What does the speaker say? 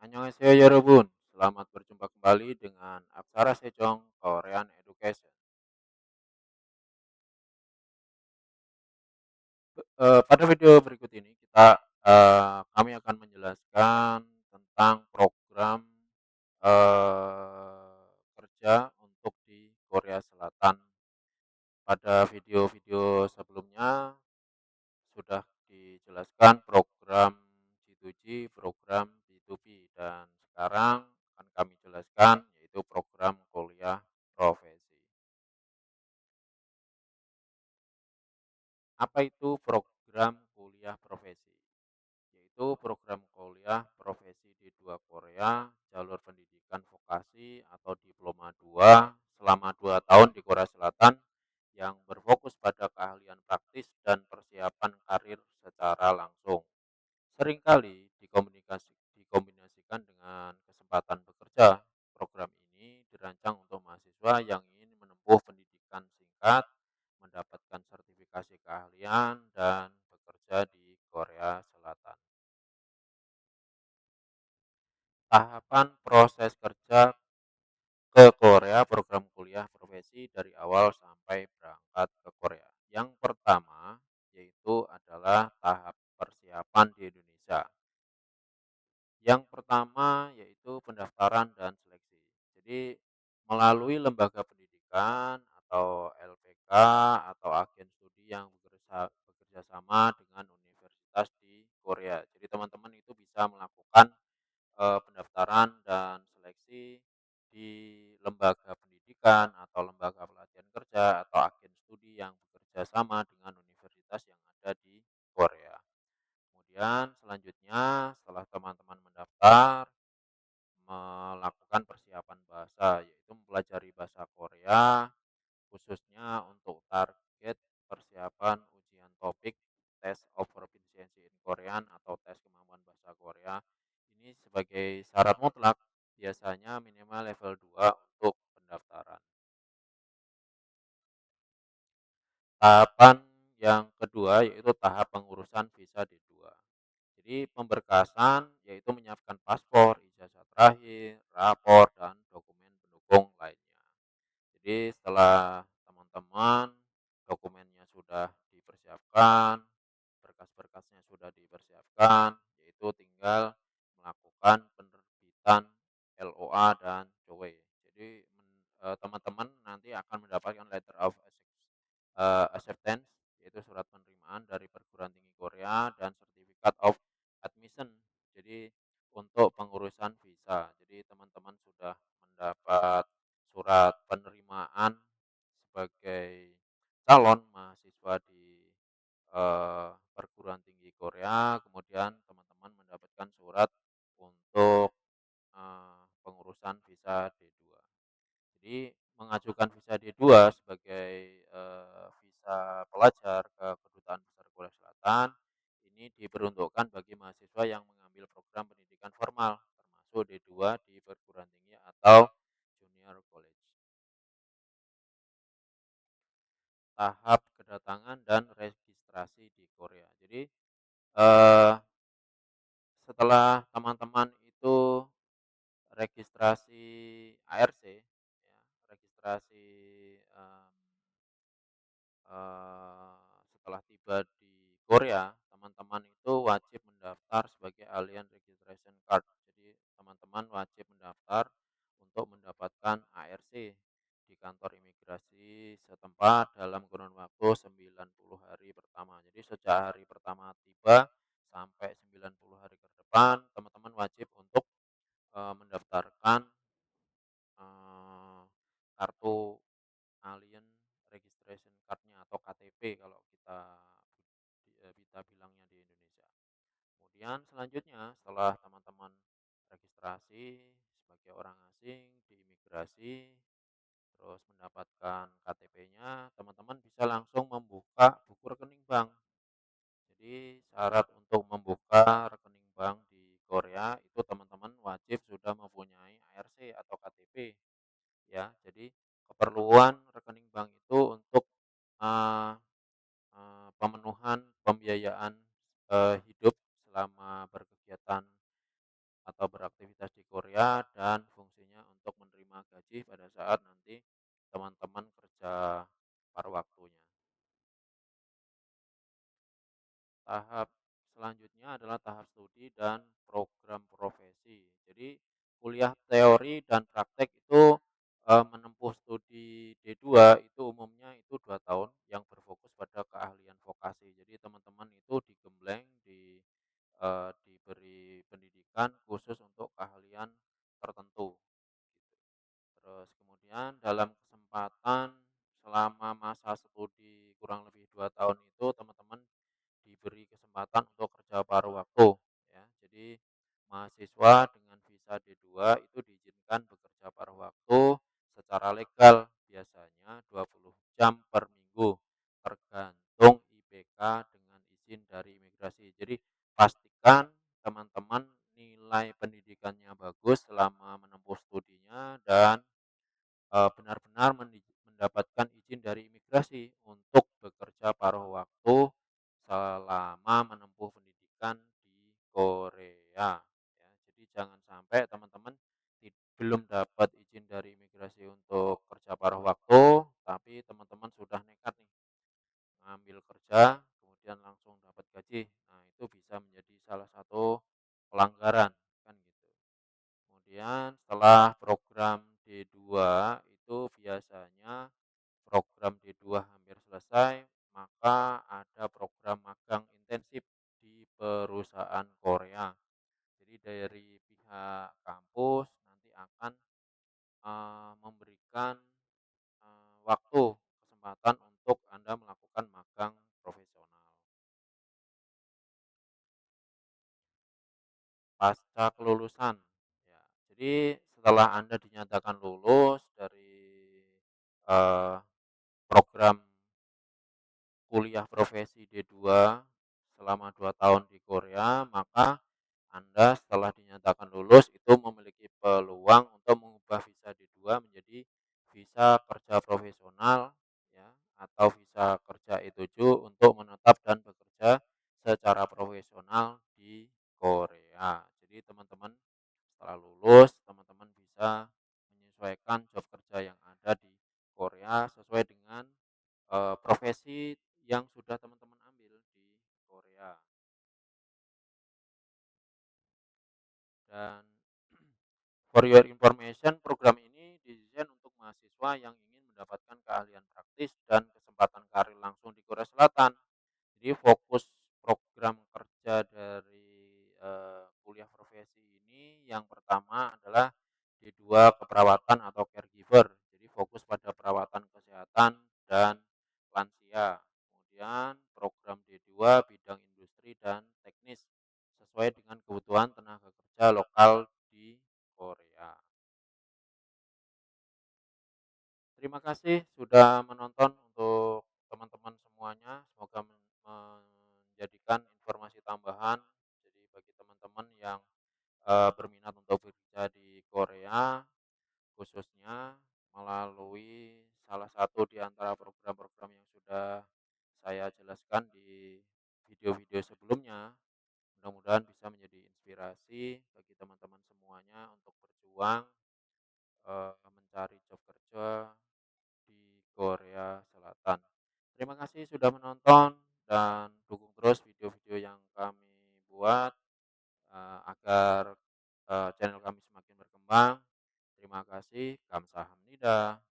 Annyeonghaseyo Yorobun, selamat berjumpa kembali dengan Aksara Sejong Korean Education. Pada video berikut ini kami akan menjelaskan tentang program kerja untuk di Korea Selatan. Pada video-video sebelumnya sudah dijelaskan program G2G, program B2B, dan sekarang akan kami jelaskan yaitu program kuliah profesi. Apa itu program kuliah profesi? Yaitu program kuliah profesi di dua Korea, jalur pendidikan vokasi atau diploma 2 selama 2 tahun di Korea Selatan yang berfokus pada keahlian praktis dan persiapan karir secara langsung. Seringkali dikombinasikan dengan kesempatan bekerja. Program ini dirancang untuk mahasiswa yang ingin menempuh pendidikan singkat, mendapatkan sertifikasi keahlian, dan bekerja di Korea Selatan. Tahapan proses kerja ke Korea program kuliah profesi dari awal sampai berangkat ke Korea. Yang pertama yaitu adalah tahap persiapan di Indonesia. Yang pertama yaitu pendaftaran dan seleksi. Jadi melalui lembaga pendidikan atau LPK atau agen studi yang bekerja sama dengan universitas di Korea. Jadi teman-teman itu bisa melakukan pendaftaran dan seleksi di lembaga pendidikan atau lembaga pelatihan kerja atau agen studi yang bekerja sama dengan universitas yang ada di Korea. Kemudian selanjutnya setelah teman-teman mendaftar, melakukan persiapan bahasa, yaitu mempelajari bahasa Korea, khususnya untuk target persiapan ujian topik Test of Proficiency in Korean atau tes kemampuan bahasa Korea. Ini sebagai syarat mutlak, biasanya minimal level 2 untuk pendaftaran. Tahapan yang kedua yaitu tahap pengurusan visa D2. Jadi pemberkasan yaitu menyiapkan paspor, ijazah terakhir, rapor, dan dokumen pendukung lainnya. Jadi setelah teman-teman dokumennya sudah dipersiapkan, berkas-berkasnya sudah dipersiapkan, yaitu tinggal melakukan penerbitan LOA dan COE. Jadi teman-teman nanti akan mendapatkan letter of acceptance, yaitu surat penerimaan dari perguruan tinggi Korea, dan certificate of admission. Jadi untuk pengurusan visa. Jadi teman-teman sudah mendapat surat penerimaan sebagai calon mahasiswa di perguruan tinggi Korea, kemudian teman-teman mendapatkan surat untuk pengurusan visa D2. Jadi mengajukan visa D2 sebagai visa pelajar ke Kedutaan Besar Korea Selatan ini diperuntukkan bagi mahasiswa yang mengambil program pendidikan formal termasuk D2 di perguruan tinggi atau junior college. Tahap kedatangan dan registrasi di Korea. Jadi eh, setelah teman-teman itu registrasi ARC, ya, registrasi Eee, setelah tiba di Korea, teman-teman itu wajib mendaftar sebagai Alien Registration Card. Jadi teman-teman wajib mendaftar untuk mendapatkan ARC di kantor imigrasi setempat dalam kurun waktu 90 hari pertama. Jadi sejak hari pertama tiba sampai 90 hari ke depan, teman-teman wajib untuk mendaftarkan eee, kartu Alien Registration Card-nya atau KTP kalau kita bilangnya di Indonesia. Kemudian selanjutnya setelah teman-teman registrasi sebagai orang asing di imigrasi, terus mendapatkan KTP-nya, teman-teman bisa langsung membuka buku rekening bank. Jadi syarat untuk membuka rekening bank di Korea itu teman-teman wajib sudah mempunyai ARC atau KTP, ya. Jadi keperluan rekening bank itu untuk eee pemenuhan pembiayaan hidup selama berkegiatan atau beraktivitas di Korea dan fungsinya untuk menerima gaji pada saat nanti teman-teman kerja paruh waktunya. Tahap selanjutnya adalah tahap studi dan program profesi. Jadi kuliah teori dan praktek itu menempuh studi D2 itu umumnya itu 2 tahun yang berfokus pada keahlian vokasi. Jadi teman-teman itu digembleng, diberi pendidikan khusus untuk keahlian tertentu. Terus kemudian dalam kesempatan selama masa studi kurang lebih 2 tahun itu teman-teman diberi kesempatan untuk kerja paruh waktu ya. Jadi mahasiswa dengan visa D2 itu diizinkan bekerja paruh waktu secara legal biasanya 20 jam per minggu tergantung IPK dengan izin dari imigrasi. Jadi pastikan teman-teman nilai pendidikannya bagus selama menempuh studinya dan benar-benar mendapatkan izin dari imigrasi untuk bekerja paruh waktu selama menempuh pendidikan di Korea, ya. Jadi jangan sampai teman-teman belum dapat izin dari imigrasi untuk kerja paruh waktu, tapi teman-teman sudah nekat nih ngambil kerja, kemudian langsung dapat gaji. Nah, itu bisa menjadi salah satu pelanggaran, kan gitu. Kemudian setelah program D2 itu biasanya program D2 hampir selesai, maka ada program magang intensif di perusahaan Korea. Jadi dari pihak kampus nanti akan memberikan waktu kesempatan untuk Anda melakukan magang profesional. Pasca kelulusan, ya. Jadi setelah Anda dinyatakan lulus dari eee, program kuliah profesi D2 selama 2 tahun di Korea, maka Anda setelah dinyatakan lulus itu memiliki peluang untuk mengubah visa D2 menjadi visa kerja profesional ya, atau visa kerja E7 untuk menetap dan bekerja secara profesional di Korea. Jadi teman-teman setelah lulus, teman-teman bisa menyesuaikan job kerja yang ada di Korea sesuai dengan profesi yang sudah teman-teman ambil di Korea. Dan for your information, program ini didesain untuk mahasiswa yang ingin mendapatkan keahlian praktis dan kesempatan karir langsung di Korea Selatan. Jadi fokus program kerja dari kuliah profesi ini yang pertama adalah D2 keperawatan atau caregiver. Jadi fokus pada perawatan kesehatan dan lansia. Kemudian program D2 bidang industri dan teknis sesuai dengan kebutuhan tenaga kerja lokal di Korea. Terima kasih sudah menonton untuk teman-teman semuanya. Semoga menjadikan informasi tambahan. Jadi bagi teman-teman yang berminat untuk bekerja di Korea, khususnya melalui salah satu di antara program-program yang sudah saya jelaskan di video-video sebelumnya. Mudah-mudahan bisa menjadi inspirasi bagi teman-teman semuanya untuk berjuang mencari job kerja di Korea Selatan. Terima kasih sudah menonton dan dukung terus video-video yang kami buat agar channel kami semakin berkembang. Terima kasih. Kamsahamnida.